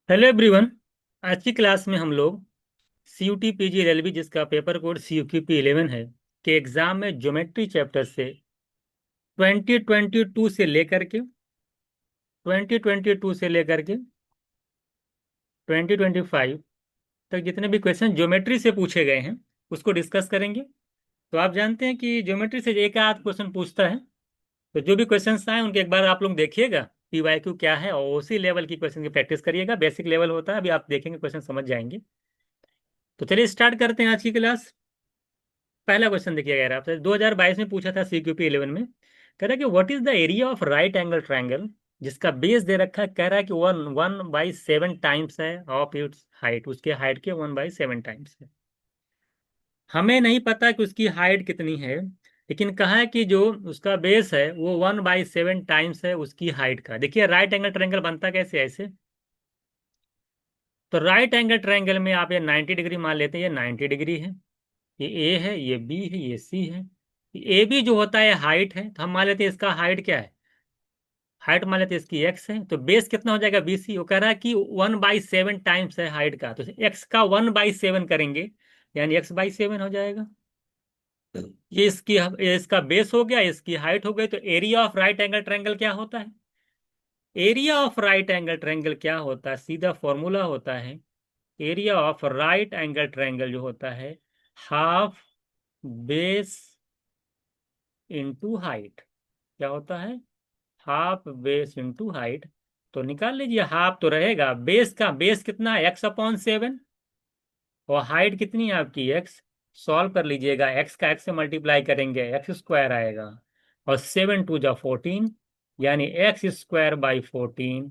Hello everyone. आज की class में हम लोग C U T P G L L B, जिसका paper code C U Q P 11 है, के एग्जाम में ज्योमेट्री चैप्टर से 2022 से लेकर के 2022 से लेकर के 2025 तक जितने भी क्वेश्चन ज्योमेट्री से पूछे गए हैं उसको डिस्कस करेंगे। तो आप जानते हैं कि ज्योमेट्री से एक आध क्वेश्चन पूछता है। तो जो भी क्वेश्चन आए उनके एक बार आप लोग देखिएगा पी वाई क्यू क्या है, और उसी लेवल की क्वेश्चन की प्रैक्टिस करिएगा। बेसिक लेवल होता है, अभी आप देखेंगे क्वेश्चन समझ जाएंगे। तो चलिए स्टार्ट करते हैं आज की क्लास। पहला क्वेश्चन देखिए, अगर आपसे 2022 में पूछा था सीक्यूपी 11 में, कह रहा है कि what is the area of right angle triangle, जिसका बेस दे रखा है, कह रहा है कि 1/7 टाइम्स है ऑफ इट्स हाइट, उसके हाइट के 1/7 टाइम्स है। हमें नहीं पता कि उसकी हाइट कितनी है, लेकिन कहा है कि जो उसका बेस है वो 1/7 टाइम्स है उसकी हाइट का। देखिए राइट एंगल ट्रायंगल बनता कैसे, ऐसे। तो राइट एंगल ट्रायंगल में आप ये 90 डिग्री मान लेते हैं, ये 90 डिग्री है। ये ए है, ये बी है, ये सी है। ए बी जो होता है हाइट है, तो हम मान लेते हैं इसका हाइट क्या है, हाइट मान लेते हैं इसकी एक्स है। तो बेस कितना हो जाएगा बी सी, वो कह रहा है कि 1/7 टाइम्स है हाइट का, तो एक्स का 1/7 करेंगे, यानी x/7 हो जाएगा। ये इसका बेस हो गया, इसकी हाइट हो गई। तो area of right angle triangle क्या होता है, area of right angle triangle क्या होता है, सीधा फॉर्मूला होता है। Area of right angle triangle जो होता है, हाफ बेस इंटू हाइट। क्या होता है, हाफ बेस इंटू हाइट। तो निकाल लीजिए, हाफ तो रहेगा, बेस का बेस कितना है x/7, और हाइट कितनी है आपकी एक्स। सॉल्व कर लीजिएगा, एक्स का एक्स से मल्टीप्लाई करेंगे x² आएगा, और 7×2 = 14, यानी x² / 14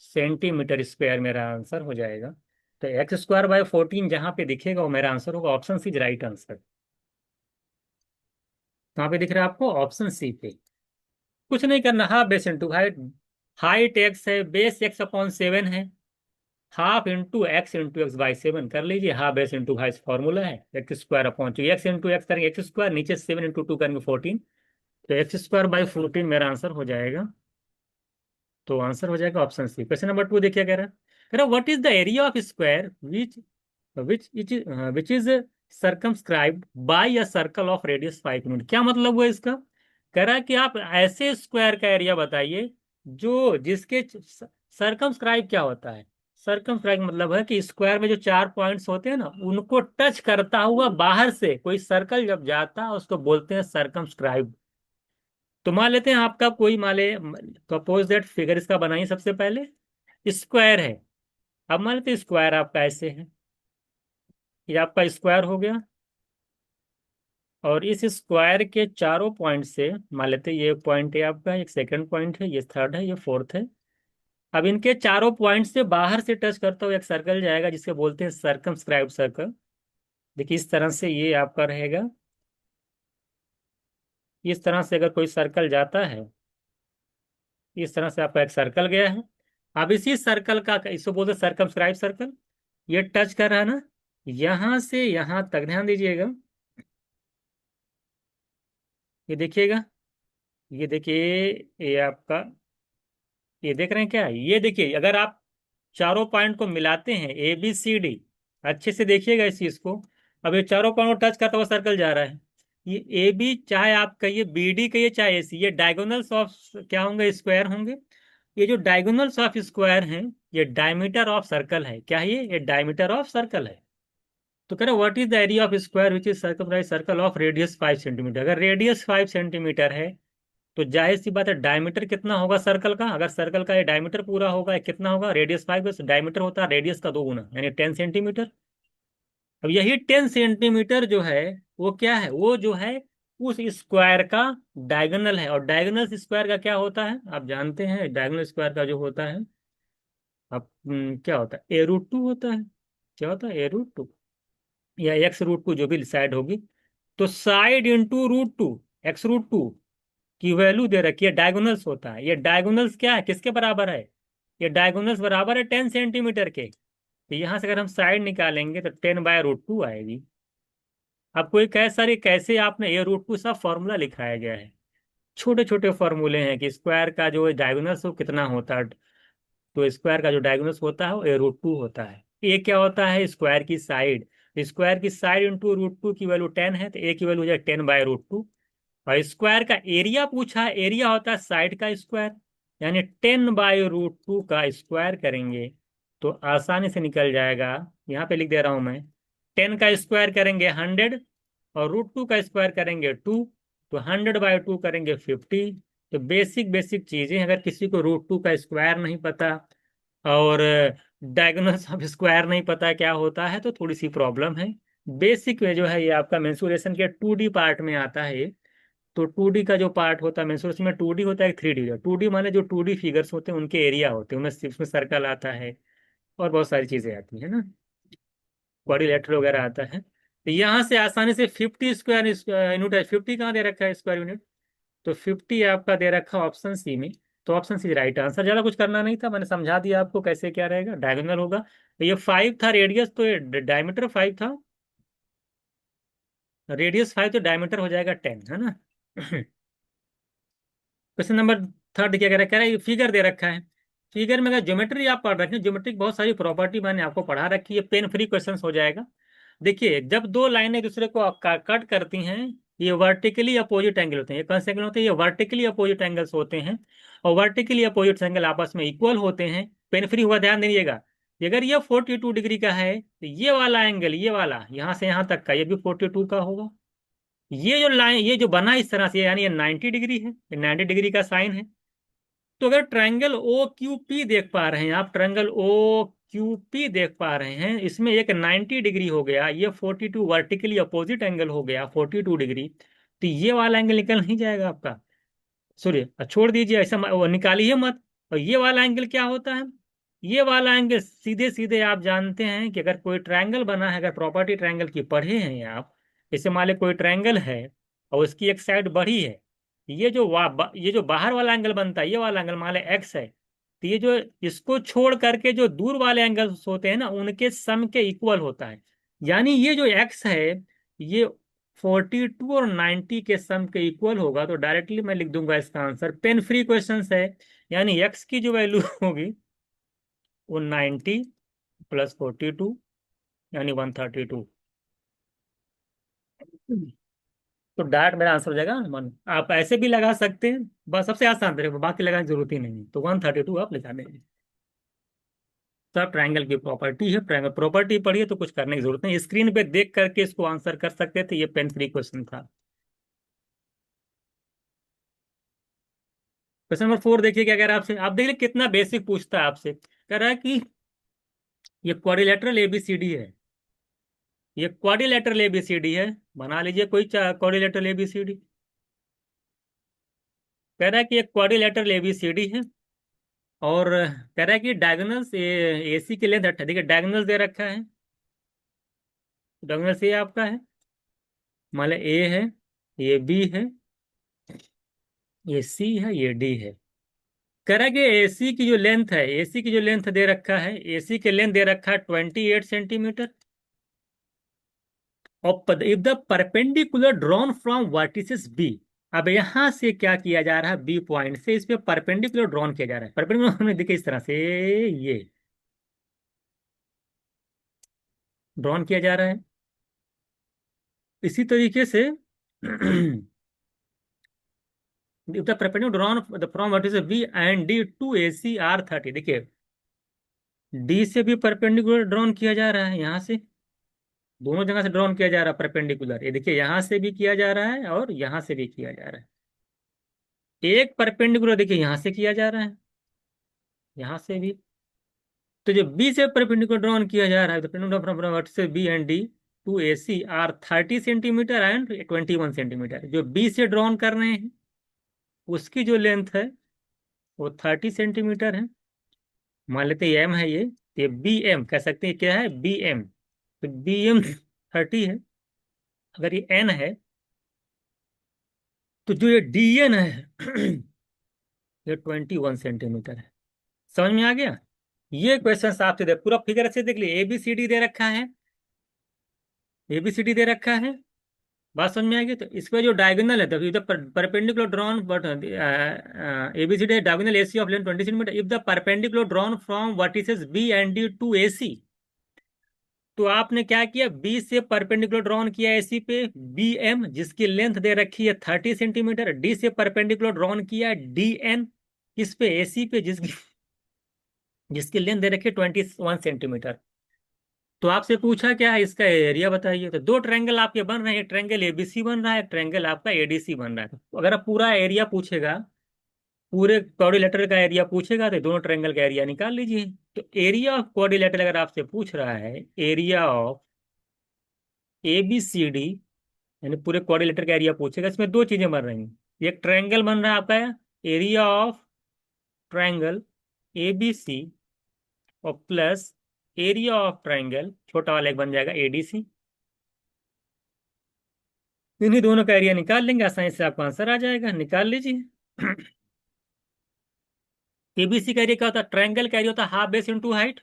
सेंटीमीटर स्क्वायर मेरा आंसर हो जाएगा। तो x² / 14 जहां पे दिखेगा वो मेरा आंसर होगा। Option C is right answer. कहाँ पे दिख रहा है आपको, ऑप्शन सी पे। कुछ नहीं करना, half base into height. Height x है, बेस x/7 है, हाफ इंटू x/x/7 कर लीजिए। Half base into height formula है, x² एक्स इंटू एक्स करेंगे x², नीचे 7×2 करेंगे 14। तो x² / 14 मेरा आंसर हो जाएगा। तो आंसर हो जाएगा ऑप्शन सी। क्वेश्चन नंबर 2 देखिए, कह रहा what is the area of square which which is circumscribed by a circle of radius 5 unit. क्या मतलब हुआ इसका, कह रहा है कि आप ऐसे स्क्वायर का एरिया बताइए जो जिसके सर्कमस्क्राइब क्या होता है, सर्कमस्क्राइब मतलब है कि स्क्वायर में जो 4 पॉइंट्स होते हैं ना, उनको टच करता हुआ बाहर से कोई सर्कल जब जाता है उसको बोलते हैं सर्कमस्क्राइब। तो मान लेते हैं आपका कोई मान ले, सपोज दैट फिगर इसका बनाइए। सबसे पहले स्क्वायर है, अब मान लेते हैं स्क्वायर आपका ऐसे है, ये आपका स्क्वायर हो गया। और इस स्क्वायर के चारों पॉइंट से मान लेते हैं ये पॉइंट है आपका, एक सेकंड पॉइंट है, ये थर्ड है, ये फोर्थ है। अब इनके चारों पॉइंट से बाहर से टच करता हुआ एक सर्कल जाएगा जिसके बोलते हैं सर्कमस्क्राइब सर्कल। देखिए इस तरह से ये आपका रहेगा। इस तरह से अगर कोई सर्कल जाता है, इस तरह से आपका एक सर्कल गया है। अब इसी सर्कल का, इसको बोलते हैं सर्कमस्क्राइब सर्कल। ये टच कर रहा है ना, यहां से यहां तक, ध्यान दीजिएगा। ये देखिएगा, ये देखिए, ये आपका, ये देख रहे हैं क्या, ये देखिए अगर आप चारों पॉइंट को मिलाते हैं ABCD, अच्छे से देखिएगा इस चीज को। अब ये चारों पॉइंट को टच करता हुआ सर्कल जा रहा है। ये AB चाहे आप कहिए, BD कहिए, चाहे AC, ये डायगोनल्स ऑफ क्या होंगे, स्क्वायर होंगे। ये जो डायगोनल्स ऑफ स्क्वायर हैं, ये डायमीटर ऑफ सर्कल है। क्या है ये डायमीटर ऑफ सर्कल है। तो कह रहे what is the area of square which is circumscribe circle of radius 5 centimetre. अगर रेडियस 5 सेंटीमीटर है तो जाहिर सी बात है डायमीटर कितना होगा सर्कल का। अगर सर्कल का ये डायमीटर पूरा होगा, ये कितना होगा, रेडियस 5, डायमीटर होता है रेडियस का 2 गुना, यानी 10 सेंटीमीटर। अब यही 10 सेंटीमीटर जो है वो क्या है, वो जो है उस स्क्वायर का डायगोनल है। और डायगोनल स्क्वायर का क्या होता है आप जानते हैं, डायगोनल स्क्वायर का जो होता है, अब क्या होता है, A√2 होता है। क्या होता है, A√2 या x√2, जो भी साइड होगी। तो साइड इंटू √2, x√2 की वैल्यू दे रखी है, डायगोनल्स होता है। ये डायगोनल्स क्या है, किसके बराबर है, ये डायगोनल्स बराबर है 10 सेंटीमीटर के। तो यहां से अगर हम साइड निकालेंगे तो 10/√2 आएगी। अब कोई कहे सर ये कैसे आपने A√2 सब फॉर्मूला लिखाया गया है। छोटे छोटे फॉर्मूले हैं कि स्क्वायर का जो डायगोनल्स हो कितना होता है। तो स्क्वायर का जो डायगोनल होता है वो a√2 होता है। ए क्या होता है? स्क्वायर की साइड। स्क्वायर की साइड इंटू √2 की वैल्यू 10 है, तो ए की वैल्यू हो जाए 10/√2। और स्क्वायर का एरिया पूछा है, एरिया होता है साइड का स्क्वायर, यानी 10/√2 का स्क्वायर करेंगे तो आसानी से निकल जाएगा। यहाँ पे लिख दे रहा हूं मैं, 10 का स्क्वायर करेंगे 100, और √2 का स्क्वायर करेंगे 2, तो 100/2 करेंगे 50। तो बेसिक बेसिक चीजें, अगर किसी को √2 का स्क्वायर नहीं पता और डायगोनल्स ऑफ स्क्वायर नहीं पता क्या होता है, तो थोड़ी सी प्रॉब्लम है। बेसिक में जो है ये आपका मेंसुरेशन के 2D पार्ट में आता है। तो 2D का जो पार्ट होता है मेंसुरेशन में, 2D होता है 3D होता है। 2D माने जो 2D फिगर्स होते हैं उनके एरिया होते हैं, उनमें उसमें सर्कल आता है और बहुत सारी चीजें आती है ना, क्वाड्रिलेटरल वगैरह आता है। तो यहाँ से आसानी से 50 स्क्वायर यूनिट है। 50 कहाँ दे रखा है स्क्वायर यूनिट? तो 50 आपका दे रखा ऑप्शन सी में। तो ऑप्शन सी राइट आंसर। ज्यादा कुछ करना नहीं था, मैंने समझा दिया आपको कैसे क्या रहेगा। डायगोनल होगा, तो ये 5 था रेडियस, तो ये डायमीटर 5 था। रेडियस 5 तो डायमीटर हो जाएगा 10, है ना। क्वेश्चन नंबर थर्ड क्या कह रहा है? फिगर दे रखा है। फिगर में अगर ज्योमेट्री आप पढ़ रखे हैं, ज्योमेट्री की बहुत सारी प्रॉपर्टी मैंने आपको पढ़ा रखी है, पेन फ्री क्वेश्चन हो जाएगा। देखिए, जब दो लाइनें एक दूसरे को कट करती हैं, ये वर्टिकली अपोजिट एंगल होते हैं। ये कौन से एंगल होते हैं? ये वर्टिकली अपोजिट एंगल्स होते हैं। और वर्टिकली अपोजिट एंगल आपस में इक्वल होते हैं। पेन फ्री हुआ, ध्यान दीजिएगा। अगर ये 42 डिग्री का है, तो ये वाला एंगल, ये वाला यहाँ से यहाँ तक का, ये भी 42 का होगा। ये जो लाइन, ये जो बना इस तरह से, यानी ये 90 डिग्री है, ये 90 डिग्री का साइन है। तो अगर ट्रायंगल ओ क्यू पी देख पा रहे हैं आप, ट्रायंगल ओ क्यू पी देख पा रहे हैं, इसमें एक 90 डिग्री हो गया, ये 42 वर्टिकली अपोजिट एंगल हो गया 42 डिग्री। तो ये वाला एंगल निकल नहीं जाएगा आपका। सॉरी, छोड़ दीजिए, ऐसा वो निकालिए मत। और ये वाला एंगल क्या होता है? ये वाला एंगल सीधे सीधे आप जानते हैं कि अगर कोई ट्रायंगल बना है, अगर प्रॉपर्टी ट्रायंगल की पढ़े हैं आप, जैसे मान लो कोई ट्रायंगल है और उसकी एक साइड बड़ी है, ये जो बाहर वाला एंगल बनता है, ये वाला एंगल मान लो एक्स है, तो ये जो इसको छोड़ करके जो दूर वाले एंगल्स होते हैं ना, उनके सम के इक्वल होता है। यानी ये जो एक्स है, ये 42 और 90 के सम के इक्वल होगा। तो डायरेक्टली मैं लिख दूंगा इसका आंसर। पेन फ्री क्वेश्चन है, यानी एक्स की जो वैल्यू होगी वो 90 + 42, यानी 132। तो डायरेक्ट मेरा आंसर हो जाएगा मन। आप ऐसे भी लगा सकते हैं, बस सबसे आसान तरीका, बाकी लगाने की जरूरत ही नहीं है। तो 132 आप लगा देंगे। सब ट्रायंगल की प्रॉपर्टी है, ट्रायंगल प्रॉपर्टी पढ़िए तो कुछ करने की जरूरत नहीं, स्क्रीन पे देख करके इसको आंसर कर सकते थे। ये पेन फ्री क्वेश्चन था। क्वेश्चन नंबर 4 देखिए क्या कह रहा है आपसे। आप देखिए कितना बेसिक पूछता है आपसे। कह रहा है कि ये क्वाड्रिलेटरल एबीसीडी है। ये क्वाड्रिलेटरल एबीसीडी है, बना लीजिए कोई क्वाड्रिलेटरल एबीसीडी। कह रहा है कि एक क्वाड्रिलेटरल एबीसीडी है, और कह रहा है कि डायगोनल्स एसी के लेंथ 18। देखिए डायगोनल्स दे रखा है। डायगोनल्स ये आपका है, मान लो ए है, ये बी है, ये सी है, ये डी है। कह रहा है कि एसी की जो लेंथ है, एसी की जो लेंथ दे रखा है, एसी के लेंथ दे रखा है 28 सेंटीमीटर। और if the perpendicular drawn from vertices B, अब यहां से क्या किया जा रहा है? बी पॉइंट से इस पे परपेंडिकुलर ड्रॉन किया जा रहा है। परपेंडिकुलर हमने देखिए इस तरह से ये ड्रॉन किया जा रहा है। इसी तरीके से if the perpendicular drawn from vertices B and D to AC are 30, देखिए डी से भी परपेंडिकुलर ड्रॉन किया जा रहा है, यहाँ से दोनों जगह से ड्रॉन किया जा रहा है परपेंडिकुलर। ये देखिए यहाँ से भी किया जा रहा है और यहाँ से भी किया जा रहा है। एक परपेंडिकुलर देखिए यहाँ से किया जा रहा है, यहाँ से भी। तो जो बी से परपेंडिकुलर ड्रॉन किया जा रहा है, perpendicular from vertices B and D to AC are 30 centimetre and 21 centimetre. जो बी से ड्रॉन कर रहे हैं उसकी जो लेंथ है वो 30 सेंटीमीटर है। मान लेते हैं एम है ये बी एम कह सकते हैं, क्या है? B M. तो बी एम 30 है। अगर ये एन है, तो जो ये डी एन है ये 21 सेंटीमीटर है। समझ में आ गया? ये क्वेश्चन आपसे दे, पूरा फिगर अच्छे देख लिए। एबीसीडी दे रखा है, एबीसीडी दे रखा है, बात समझ में आएगी। तो इस पे जो डायगोनल है, तो if the perpendicular drawn but ABCD diagonal AC of length 20 centimetre, if the perpendicular drawn from vertices B and D to AC, तो आपने क्या किया, बी से परपेंडिकुलर ड्रॉन किया एसी पे बी एम, जिसकी लेंथ दे रखी है 30 सेंटीमीटर, डी से परपेंडिकुलर ड्रॉन किया डी एन, किस पे, एसी पे, जिसकी जिसकी लेंथ दे रखी है 21 सेंटीमीटर। तो आपसे पूछा क्या है, इसका एरिया बताइए। तो दो ट्रायंगल आपके बन रहे हैं, एक ट्रायंगल एबीसी बन रहा है, एक ट्रायंगल आपका एडीसी बन रहा है। तो अगर आप पूरा एरिया पूछेगा, पूरे क्वाड्रिलेटरल का एरिया पूछेगा, तो दोनों ट्रायंगल का एरिया निकाल लीजिए। तो एरिया ऑफ क्वाड्रिलेटरल अगर आपसे पूछ रहा है, एरिया ऑफ एबीसीडी, यानी पूरे क्वाड्रिलेटर का एरिया पूछेगा, इसमें दो चीजें बन रही हैं। एक ट्रायंगल बन रहा है आपका, एरिया ऑफ ट्रायंगल एबीसी, और प्लस एरिया ऑफ ट्रायंगल छोटा वाला एक बन जाएगा एडीसी। इन्हीं दोनों का एरिया निकाल लेंगे, आसानी से आपका आंसर आ जाएगा, निकाल लीजिए। एबीसी का एरिया क्या होता है, ट्रायंगल का एरिया होता है हाफ बेस इंटू हाइट।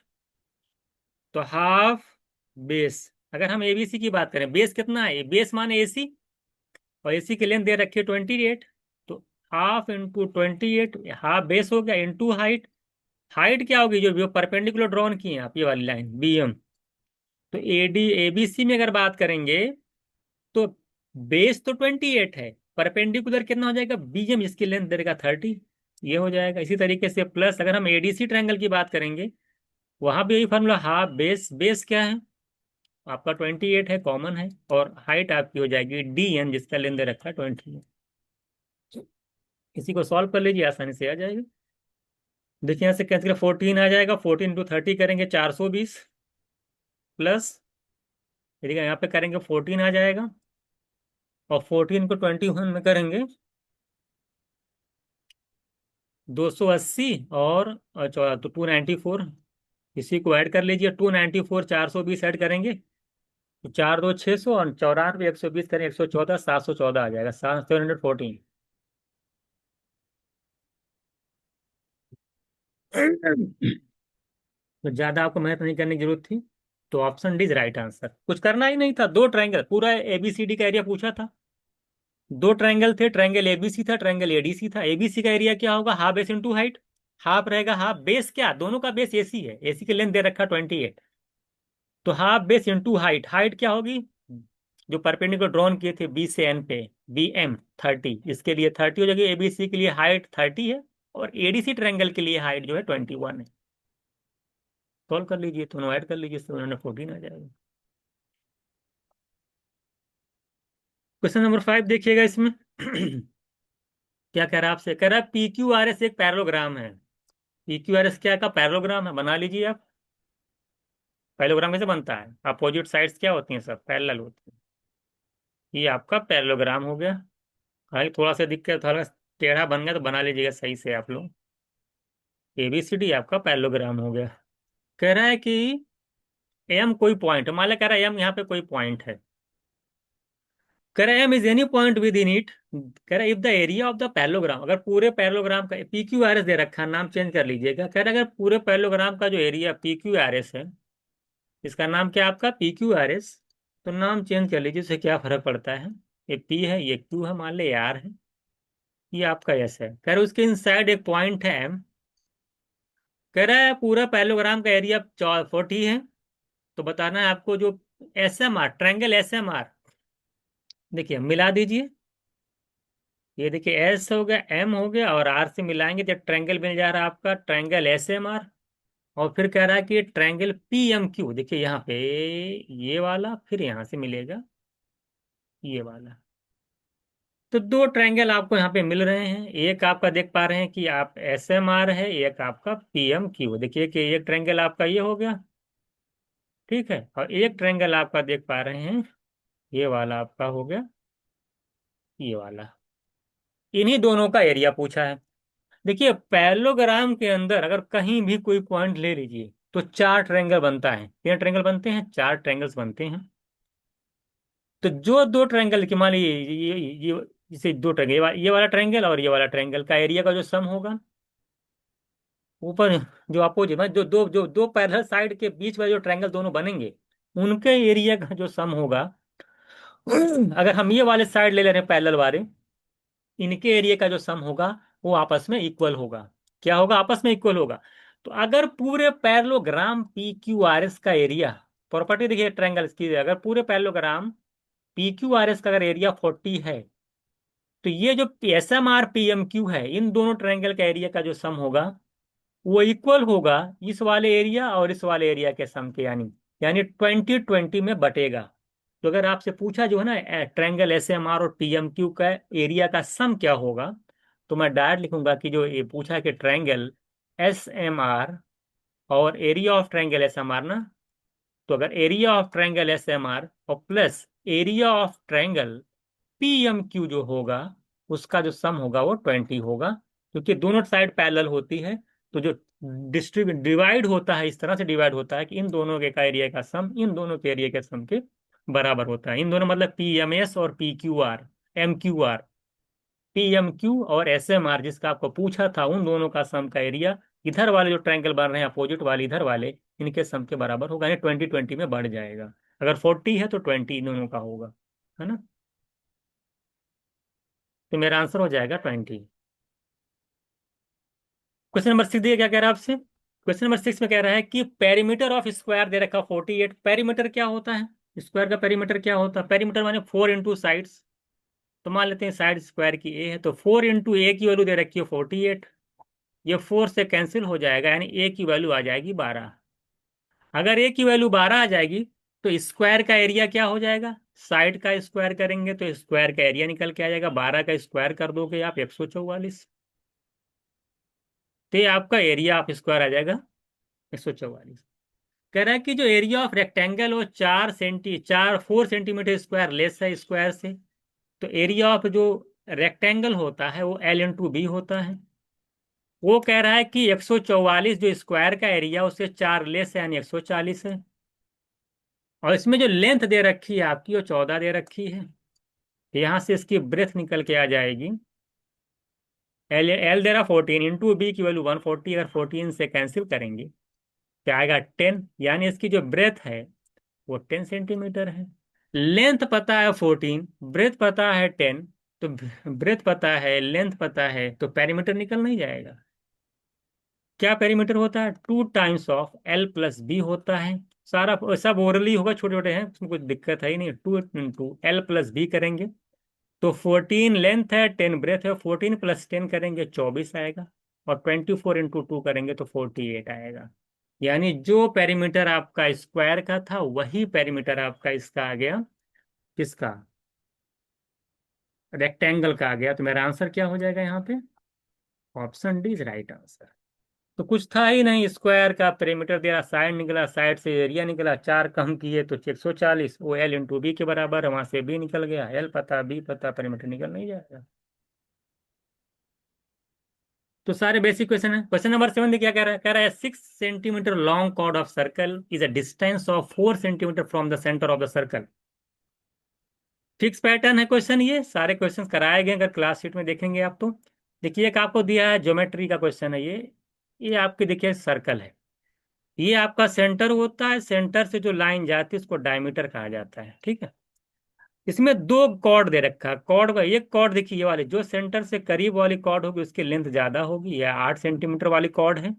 तो हाफ बेस, अगर हम एबीसी की बात करें, बेस कितना है, बेस माने एसी, और एसी की लेंथ दे रखी है 28। तो हाफ इंटू 28, हाफ बेस हो गया, इंटू हाइट। हाइट क्या होगी, जो परपेंडिकुलर ड्रॉन की है आप, ये वाली लाइन बी एम। तो एडी एबीसी में अगर बात करेंगे, तो बेस तो 28 है, परपेंडिकुलर कितना हो जाएगा बीएम, जिसकी लेंथ देगा 30, ये हो जाएगा। इसी तरीके से प्लस अगर हम एडीसी ट्रायंगल की बात करेंगे, वहां भी यही फार्मूला, हाफ बेस, बेस क्या है आपका 28 है, कॉमन है, और हाइट आपकी हो जाएगी डी एन, जिसका लेंथ दे रखा है 20। इसी को सॉल्व कर लीजिए, आसानी से आ जाएगा। देखिए यहाँ से कैंसिल 14 आ जाएगा, 14 × 30 करेंगे 420, प्लस ठीक है यहाँ पे करेंगे 14 आ जाएगा, और 14 को 21 में करेंगे 280, और 294, इसी को ऐड कर लीजिए, 294 420 ऐड करेंगे, तो 4 2 600, और 94 120 करें 114, 714 आ जाएगा, 714। तो ज्यादा आपको मेहनत नहीं करने की जरूरत थी। तो option D is right answer, कुछ करना ही नहीं था, दो ट्रायंगल, पूरा एबीसीडी का एरिया पूछा था। दो ट्रायंगल थे, ट्रायंगल एबीसी था, ट्रायंगल एडीसी था। एबीसी का एरिया क्या होगा, half base into height, half रहेगा, हाफ बेस क्या, दोनों का बेस एसी है, एसी की लेंथ दे रखा 28। तो half base into height, height क्या होगी, जो परपेंडिकुलर ड्रॉन किए थे बी से एन पे, बी एम 30, इसके लिए 30 हो जाएगी, एबीसी के लिए हाइट 30 है, और एडीसी ट्रायंगल के लिए हाइट जो है 21 है। सॉल्व कर लीजिए, दोनों ऐड कर लीजिए, 714 आ जाएगा। क्वेश्चन नंबर 5 देखिएगा इसमें। क्या कह रहा है आपसे, कह रहा है पी क्यू आर एस एक पैरेललोग्राम है। पी क्यू आर एस क्या का पैरेललोग्राम है, बना लीजिए आप। पैरेललोग्राम कैसे बनता है, अपोजिट साइड्स क्या होती हैं, सब पैरेलल होती हैं। ये आपका पैरेललोग्राम हो गया। हाँ, थोड़ा सा दिक्कत, थोड़ा टेढ़ा बन गया, तो बना लीजिएगा सही से आप लोग। एबीसीडी आपका पैरेललोग्राम हो गया। कह रहा है कि एम कोई पॉइंट, मान लिया कह रहा है एम यहाँ पे कोई पॉइंट है, कह रहा है M is any point within इट। कह रहा है if the area of the parallelogram, अगर पूरे पैरेललोग्राम का, पी क्यू आर एस दे रखा है, नाम चेंज कर लीजिएगा। कह रहा है अगर पूरे पैरेललोग्राम का जो area P Q R S है, इसका नाम क्या है आपका पी क्यू आर एस, तो नाम चेंज कर लीजिए, उससे क्या फर्क पड़ता है। ये पी है, ये क्यू है, मान ले आर है, ये आपका एस है। कह रहे उसके इनसाइड एक पॉइंट है एम। कह रहा है पूरा पैरेललोग्राम का एरिया 40 है, तो बताना है आपको जो S M R, triangle S M R, देखिए मिला दीजिए। ये देखिए एस हो गया, एम हो गया, और आर से मिलाएंगे तो ट्रायंगल मिल जा रहा है आपका ट्रायंगल एस एम आर। और फिर कह रहा है कि ट्रायंगल पी एम क्यू, देखिए यहाँ पे ये वाला, फिर यहाँ से मिलेगा ये वाला। तो दो ट्रायंगल आपको यहाँ पे मिल रहे हैं, एक आपका देख पा रहे हैं कि आप एस एम आर है, एक आपका पी एम क्यू। देखिए कि एक ट्रायंगल आपका ये हो गया, ठीक है, और एक ट्रायंगल आपका देख पा रहे हैं ये वाला आपका हो गया, ये वाला। इन्हीं दोनों का एरिया पूछा है। देखिए पैरेललोग्राम के अंदर अगर कहीं भी कोई पॉइंट ले लीजिए, तो चार ट्रायंगल बनता है, कितने ट्रायंगल बनते हैं, चार ट्रायंगल्स बनते हैं। तो जो दो ट्रायंगल के, मान लीजिए ये जैसे दो ट्रायंगल, ये वाला ट्रायंगल और ये वाला ट्रायंगल का एरिया का जो सम होगा, ऊपर जो अपोजिट, मतलब जो दो पैरेलल साइड के बीच में जो ट्रायंगल दोनों बनेंगे, उनके एरिया का जो सम होगा, अगर हम ये वाले साइड ले ले रहे हैं पैरेलल वाले, इनके एरिया का जो सम होगा वो आपस में इक्वल होगा। क्या होगा? आपस में इक्वल होगा। तो अगर पूरे parallelogram P Q R S का एरिया, प्रॉपर्टी देखिए ट्रायंगल की, अगर पूरे parallelogram P Q R S का अगर एरिया 40 है, तो ये जो S M R P M Q है, इन दोनों ट्रायंगल का एरिया का जो सम होगा वो इक्वल होगा इस वाले एरिया और इस वाले एरिया के सम के, यानी 20-20 में बटेगा। तो अगर आपसे पूछा जो है ना ट्रायंगल एस एम आर और पी एम क्यू का एरिया का सम क्या होगा, तो मैं डायरेक्ट लिखूंगा कि जो ये पूछा है कि ट्रायंगल एस एम आर और area of triangle S M R ना, तो अगर area of triangle S M R और plus area of triangle P M Q जो होगा, उसका जो सम होगा वो 20 होगा। क्योंकि दोनों साइड पैरेलल होती है, तो जो डिवाइड होता है, इस तरह से डिवाइड होता है कि इन दोनों के का एरिया का सम इन दोनों के एरिया के सम के बराबर होता है। इन दोनों मतलब पी एम एस और P Q R, M Q R, P M Q और एस एम आर जिसका आपको पूछा था, उन दोनों का सम का एरिया इधर वाले जो ट्रायंगल बन रहे हैं अपोजिट वाले इधर वाले, इनके सम के बराबर होगा, यानी 20-20 में बढ़ जाएगा। अगर 40 है तो 20 इन दोनों का होगा, है ना। तो मेरा आंसर हो जाएगा 20। क्वेश्चन नंबर 6 दिए, क्या कह रहा है आपसे? क्वेश्चन नंबर 6 में कह रहा है कि पेरीमीटर ऑफ स्क्वायर दे रखा 48। पेरीमीटर क्या होता है? स्क्वायर का पेरीमीटर क्या होता है? पेरीमीटर माने 4 इंटू साइड्स। तो मान लेते हैं साइड स्क्वायर की ए है, तो 4 इंटू ए की वैल्यू दे रखी है 48। ये 4 से कैंसिल हो जाएगा, यानी ए की वैल्यू आ जाएगी 12। अगर ए की वैल्यू 12 आ जाएगी, तो स्क्वायर का एरिया क्या हो जाएगा? साइड का स्क्वायर करेंगे तो स्क्वायर का एरिया निकल के आ जाएगा। 12 का स्क्वायर कर दोगे आप 144, तो ये आपका एरिया ऑफ स्क्वायर आ जाएगा 144। कह रहा है कि जो एरिया ऑफ रेक्टेंगल वो 4 4 सेंटीमीटर स्क्वायर लेस है स्क्वायर से, तो एरिया ऑफ जो रेक्टेंगल होता है वो एल इंटू बी होता है। वो कह रहा है कि 144 जो स्क्वायर का एरिया उससे 4 लेस है, यानी 140 है। और इसमें जो लेंथ दे रखी है आपकी वो 14 दे रखी है। यहां से इसकी ब्रेथ निकल के आ जाएगी, एल एल दे रहा 14 इंटू बी की वैल्यू 140, अगर 14 से कैंसिल करेंगे क्या आएगा 10, यानी इसकी जो ब्रेथ है वो 10 सेंटीमीटर है। लेंथ पता है 14, ब्रेथ पता है 10, तो ब्रेथ पता है, लेंथ पता है, तो पेरीमीटर निकल नहीं जाएगा। क्या पेरीमीटर होता है? 2 times of L plus B होता है। सारा सब ओरली होगा, छोटे छोटे हैं, उसमें कुछ दिक्कत है ही नहीं। 2 इंटू एल प्लस बी करेंगे तो 14 लेंथ है, 10 ब्रेथ है, 14 प्लस 10 करेंगे 24 आएगा, और 24 इंटू 2 करेंगे तो 48 आएगा। यानी जो पेरीमीटर आपका स्क्वायर का था वही पेरीमीटर आपका इसका आ गया, किसका? रेक्टेंगल का आ गया। तो मेरा आंसर क्या हो जाएगा यहाँ पे? Option D is right answer. तो कुछ था ही नहीं, स्क्वायर का पेरीमीटर दिया, साइड निकला, साइड से एरिया निकला, 4 कम किए तो 140, वो एल इंटू बी के बराबर है, वहां से बी निकल गया, एल पता बी पता, पेरीमीटर निकल नहीं जाएगा। तो सारे बेसिक क्वेश्चन है। क्वेश्चन नंबर 7 क्या कह रहा है? कह रहा है 6 centimetre long chord of circle is a distance of 4 centimetre from the centre of the circle. Fix pattern है क्वेश्चन, ये सारे क्वेश्चन कराए गए, अगर क्लास शीट में देखेंगे आप तो। देखिए एक आपको दिया है ज्योमेट्री का क्वेश्चन है ये आपके देखिए सर्कल है, ये आपका सेंटर होता है, सेंटर से जो लाइन जाती है उसको डायमीटर कहा जाता है, ठीक है। इसमें 2 कॉर्ड दे रखा है, कॉर्ड का एक कॉर्ड देखिए, ये वाले जो सेंटर से करीब वाली कॉर्ड होगी उसकी लेंथ ज्यादा होगी, या 8 सेंटीमीटर वाली कॉर्ड है।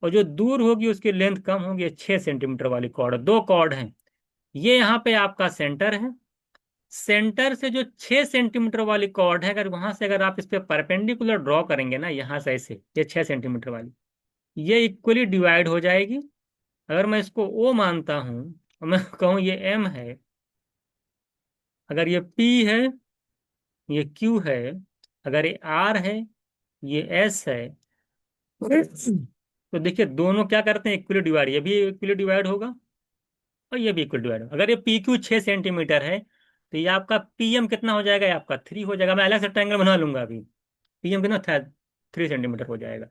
और जो दूर होगी उसकी लेंथ कम होगी, 6 सेंटीमीटर वाली कॉर्ड। 2 कॉर्ड है, ये यहाँ पे आपका सेंटर है। सेंटर से जो 6 सेंटीमीटर वाली कॉर्ड है, अगर वहां से अगर आप इस पे परपेंडिकुलर ड्रॉ करेंगे ना, यहाँ से ऐसे, ये 6 सेंटीमीटर वाली, ये इक्वली डिवाइड हो जाएगी। अगर मैं इसको ओ मानता हूं और मैं कहूँ ये एम है, अगर ये पी है, ये क्यू है, अगर ये आर है, ये एस है, तो देखिए दोनों क्या करते हैं? इक्वली डिवाइड, ये भी इक्वली डिवाइड होगा और ये भी इक्वल डिवाइड होगा। अगर ये पी क्यू 6 सेंटीमीटर है, तो ये आपका पी एम कितना हो जाएगा? ये आपका 3 हो जाएगा। मैं अलग से ट्रायंगल बना लूंगा अभी, पी एम कितना था? 3 सेंटीमीटर हो जाएगा।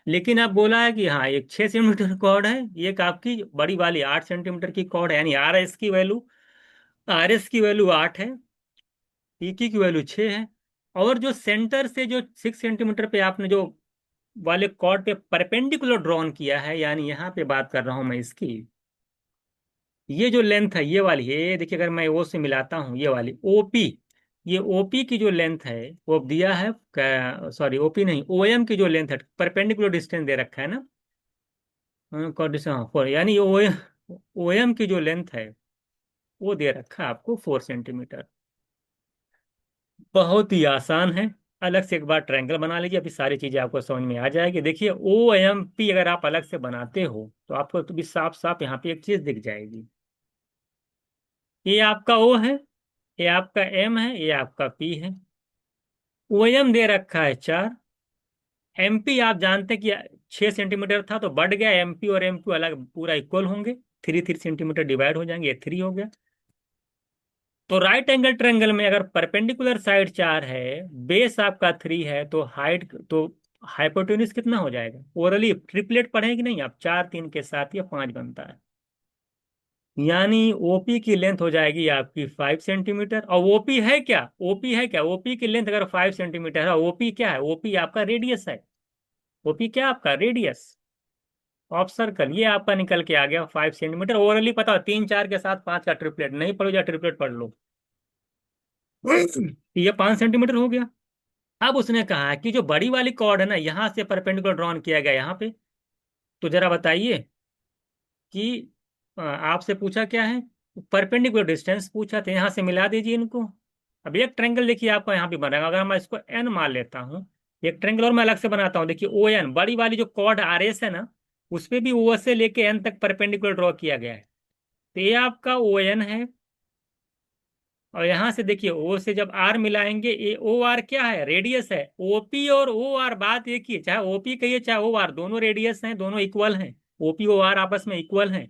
लेकिन आप बोला है कि हाँ एक 6 सेंटीमीटर कॉर्ड है, एक आपकी बड़ी वाली 8 सेंटीमीटर की कॉर्ड है, यानी आर एस की वैल्यू 8 है, पी की वैल्यू 6 है। और जो सेंटर से जो 6 सेंटीमीटर पे आपने जो वाले कॉर्ड पे परपेंडिकुलर ड्रॉन किया है, यानी यहाँ पे बात कर रहा हूं मैं इसकी, ये जो लेंथ है ये वाली है, ये देखिए, अगर मैं ओ से मिलाता हूँ ये वाली ओपी, ये ओपी की जो लेंथ है वो दिया है, सॉरी ओपी नहीं, ओएम की जो लेंथ है, परपेंडिकुलर डिस्टेंस दे रखा है ना, हाँ 4, यानी ओएम की जो लेंथ है वो दे रखा है आपको 4 सेंटीमीटर। बहुत ही आसान है। अलग से एक बार ट्रायंगल बना लीजिए, अभी सारी चीजें आपको समझ में आ जाएगी। देखिए ओ एम पी अगर आप अलग से बनाते हो तो आपको तो भी साफ साफ यहाँ पे एक चीज दिख जाएगी। ये आपका ओ है, ये आपका एम है, ये आपका पी है। ओ एम दे रखा है 4, एम पी आप जानते हैं कि 6 सेंटीमीटर था तो बढ़ गया, एम पी और एम क्यू अलग पूरा इक्वल होंगे, 3 3 सेंटीमीटर डिवाइड हो जाएंगे, ये 3 हो गया। तो राइट एंगल ट्रायंगल में अगर परपेंडिकुलर साइड 4 है, बेस आपका 3 है, तो हाइट तो हाइपोटेन्यूज कितना हो जाएगा? ओरली ट्रिपलेट पढ़े कि नहीं आप, 4 3 के साथ ये 5 बनता है। यानी ओपी की लेंथ हो जाएगी आपकी 5 सेंटीमीटर। और ओपी है क्या, ओपी है क्या, ओपी की लेंथ अगर 5 सेंटीमीटर है, ओपी क्या है, ओपी आपका रेडियस है। ओपी क्या आपका रेडियस ऑफ सर्कल, ये आपका निकल के आ गया 5 सेंटीमीटर। ओरली पता हो, 3 4 के साथ 5 का ट्रिपलेट नहीं पढ़ो, या ट्रिपलेट पढ़ लो। ये 5 सेंटीमीटर हो गया। अब उसने कहा कि जो बड़ी वाली कॉर्ड है ना, यहां से परपेंडिकुलर ड्रॉन किया गया यहाँ पे, तो जरा बताइए कि आपसे पूछा क्या है, परपेंडिकुलर डिस्टेंस पूछा, तो यहां से मिला दीजिए इनको। अब एक ट्रेंगल देखिए आपका यहाँ पे बनेगा, अगर मैं इसको एन मान लेता हूँ, एक ट्रेंगल और मैं अलग से बनाता हूँ। देखिए ओ एन, बड़ी वाली जो कॉर्ड आर एस है ना, उस पे भी ओ से लेके एन तक परपेंडिकुलर ड्रॉ किया गया है। तो ये आपका ओ एन है। और यहां से देखिए ओ से जब आर मिलाएंगे, ये ओ आर क्या है, रेडियस है। ओपी और ओ आर बात एक ही है, चाहे ओपी कहिए चाहे ओ आर, दोनों रेडियस हैं, दोनों इक्वल हैं। ओपी ओ आर आपस में इक्वल हैं।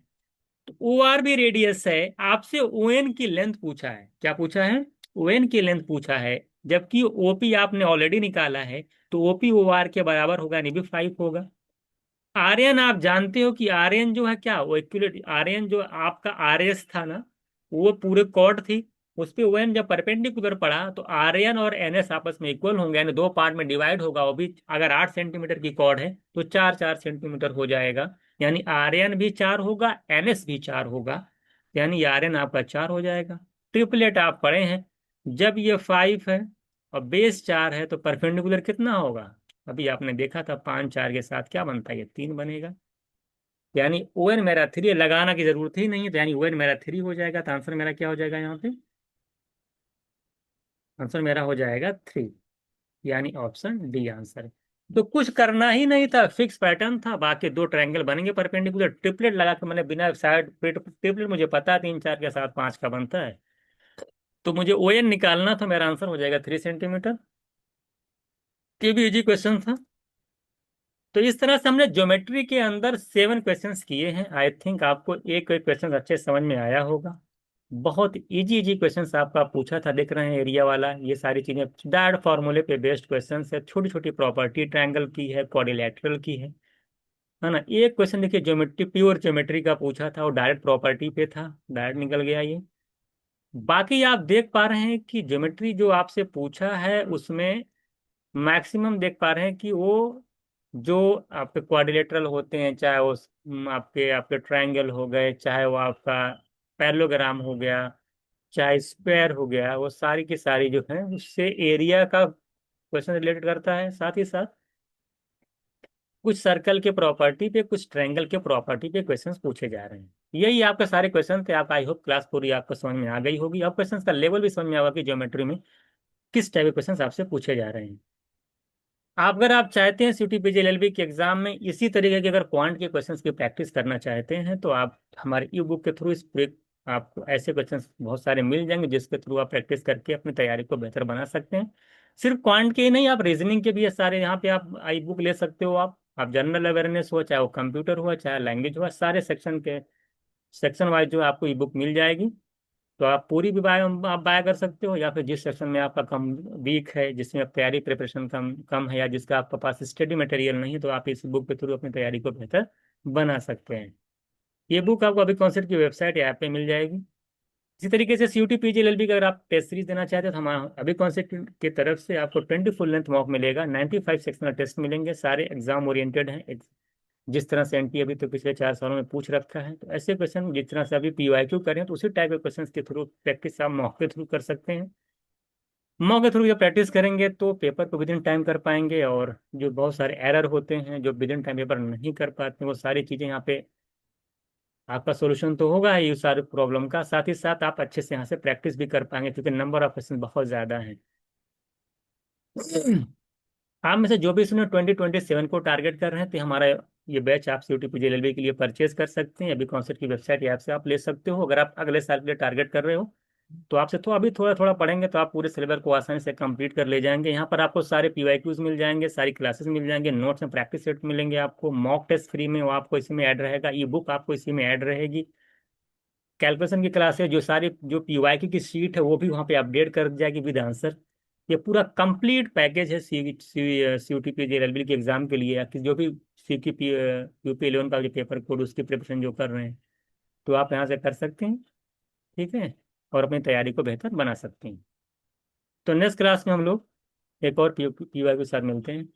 तो ओ आर भी रेडियस है। आपसे ओ एन की लेंथ पूछा है, क्या पूछा है, ओ एन की लेंथ पूछा है। जबकि ओपी आपने ऑलरेडी निकाला है, तो ओपी ओ आर के बराबर होगा, नहीं भी 5 होगा। आर्यन आप जानते हो कि आर्यन जो है क्या, वो इक्विलेट आर्यन जो आपका आर एस था ना, वो पूरे कॉर्ड थी, उस पे ओएन जब परपेंडिकुलर पड़ा तो आर्यन और एन एस आपस में इक्वल होंगे, यानी दो पार्ट में डिवाइड होगा। वो भी अगर 8 सेंटीमीटर की कॉर्ड है तो 4 4 सेंटीमीटर हो जाएगा। यानी आर्यन भी 4 होगा, एन एस भी 4 होगा, यानी आर्यन आपका 4 हो जाएगा। ट्रिपलेट आप पढ़े हैं, जब ये 5 है और बेस 4 है तो परपेंडिकुलर कितना होगा, अभी आपने देखा था 5 4 के साथ क्या बनता है, ये 3 बनेगा। यानी ओ एन मेरा 3 लगाना की जरूरत ही नहीं है, तो यानी ओ एन मेरा 3 हो जाएगा। तो आंसर मेरा क्या हो जाएगा यहाँ पे, आंसर मेरा हो जाएगा 3, यानी ऑप्शन डी आंसर है। तो कुछ करना ही नहीं था, फिक्स पैटर्न था, बाकी दो ट्रायंगल बनेंगे परपेंडिकुलर, ट्रिपलेट लगा के मैंने बिना साइड ट्रिपलेट मुझे पता है 3 4 के साथ 5 का बनता है। तो मुझे ओ एन निकालना था, मेरा आंसर हो जाएगा 3 सेंटीमीटर। ये भी इजी क्वेश्चन था। तो इस तरह से हमने ज्योमेट्री के अंदर 7 क्वेश्चंस किए हैं। आई थिंक आपको एक एक क्वेश्चन अच्छे से समझ में आया होगा। बहुत इजी इजी क्वेश्चंस आपका पूछा था, देख रहे हैं एरिया वाला, ये सारी चीजें डायरेक्ट फॉर्मूले पे बेस्ड क्वेश्चंस है। छोटी छोटी प्रॉपर्टी ट्रायंगल की है, क्वाड्रिलेटरल की है ना। एक क्वेश्चन देखिए ज्योमेट्री, प्योर ज्योमेट्री का पूछा था, वो डायरेक्ट प्रॉपर्टी पे था, डायरेक्ट निकल गया ये। बाकी आप देख पा रहे हैं कि ज्योमेट्री जो आपसे पूछा है उसमें मैक्सिमम देख पा रहे हैं कि वो जो आपके क्वाड्रिलेटरल होते हैं, चाहे वो आपके आपके ट्रायंगल हो गए, चाहे वो आपका पैरेललोग्राम हो गया, चाहे स्क्वायर हो गया, वो सारी की सारी जो है उससे एरिया का क्वेश्चन रिलेटेड करता है। साथ ही साथ कुछ सर्कल के प्रॉपर्टी पे, कुछ ट्रायंगल के प्रॉपर्टी पे क्वेश्चंस पूछे जा रहे हैं। यही आपके सारे क्वेश्चन थे। आप आई होप क्लास पूरी आपको समझ में आ गई होगी। अब क्वेश्चन का लेवल भी समझ में आएगा कि ज्योमेट्री में किस टाइप के क्वेश्चन आपसे पूछे जा रहे हैं। आप, अगर आप चाहते हैं सीटी पीजी एलएलबी के एग्जाम में इसी तरीके के अगर क्वांट के क्वेश्चंस की प्रैक्टिस करना चाहते हैं, तो आप हमारे ई बुक के थ्रू इस आपको ऐसे क्वेश्चंस बहुत सारे मिल जाएंगे, जिसके थ्रू आप प्रैक्टिस करके अपनी तैयारी को बेहतर बना सकते हैं। सिर्फ क्वांट के ही नहीं, आप रीजनिंग के भी ये सारे यहाँ पे आप आई बुक ले सकते हो। आप जनरल अवेयरनेस हो, चाहे वो कंप्यूटर हो, चाहे लैंग्वेज हो, सारे सेक्शन के सेक्शन वाइज जो है आपको ई बुक मिल जाएगी। तो आप पूरी भी आप बाय कर सकते हो, या फिर जिस सेक्शन में आपका कम वीक है, जिसमें आप तैयारी प्रिपरेशन कम कम है, या जिसका आपके पास स्टडी मटेरियल नहीं है, तो आप इस बुक के थ्रू अपनी तैयारी को बेहतर बना सकते हैं। ये बुक आपको अभी कॉन्सेप्ट की वेबसाइट या ऐप पे मिल जाएगी। इसी तरीके से सीयूटी पीजी एलएलबी का अगर आप टेस्ट सीरीज देना चाहते हो, तो हमारा अभी कॉन्सेप्ट की तरफ से आपको 20 फुल लेंथ मॉक मिलेगा, 95 सेक्शनल टेस्ट मिलेंगे, सारे एग्जाम ओरिएंटेड हैं। जिस तरह से एनटी अभी तो पिछले 4 सालों में पूछ रखा है, तो ऐसे क्वेश्चन जिस तरह से अभी पीवाईक्यू करें तो उसी टाइप के क्वेश्चन के थ्रू प्रैक्टिस आप मॉक के थ्रू कर सकते हैं। मॉक के थ्रू जब प्रैक्टिस करेंगे तो पेपर को विद इन टाइम कर पाएंगे, और जो बहुत सारे एरर होते हैं जो विद इन टाइम पेपर नहीं कर पाते, वो सारी चीज़ें यहाँ पे आपका सोल्यूशन तो होगा ही उस सारे प्रॉब्लम का, साथ ही साथ आप अच्छे से यहाँ से प्रैक्टिस भी कर पाएंगे क्योंकि नंबर ऑफ क्वेश्चन बहुत ज़्यादा है। आप में से जो भी इसमें 2027 को टारगेट कर रहे हैं तो हमारा ये बैच आप CUT PGLLB के लिए परचेज कर सकते हैं। अभी कॉन्सेप्ट की वेबसाइट ऐप से आप ले सकते हो। अगर आप अगले साल के लिए टारगेट कर रहे हो तो आपसे तो अभी थोड़ा थोड़ा पढ़ेंगे तो आप पूरे सिलेबस को आसानी से कंप्लीट कर ले जाएंगे। यहाँ पर आपको सारे PYQs मिल जाएंगे, सारी क्लासेस मिल जाएंगे, नोट्स में प्रैक्टिस सेट मिलेंगे, आपको मॉक टेस्ट फ्री में वो आपको इसी में ऐड रहेगा, ई बुक आपको इसी में ऐड रहेगी, कैलकुलेशन की क्लासेस जो सारी जो PYQ की शीट है वो भी वहाँ पे अपडेट कर दी जाएगी विद आंसर। ये पूरा कंप्लीट पैकेज है CUT PGLLB के एग्जाम के लिए, या कि जो भी CUP UP11 का जो पेपर कोड उसकी प्रिपरेशन जो कर रहे हैं, तो आप यहाँ से कर सकते हैं। ठीक है, और अपनी तैयारी को बेहतर बना सकते हैं। तो नेक्स्ट क्लास में हम लोग एक और PYQ के साथ मिलते हैं।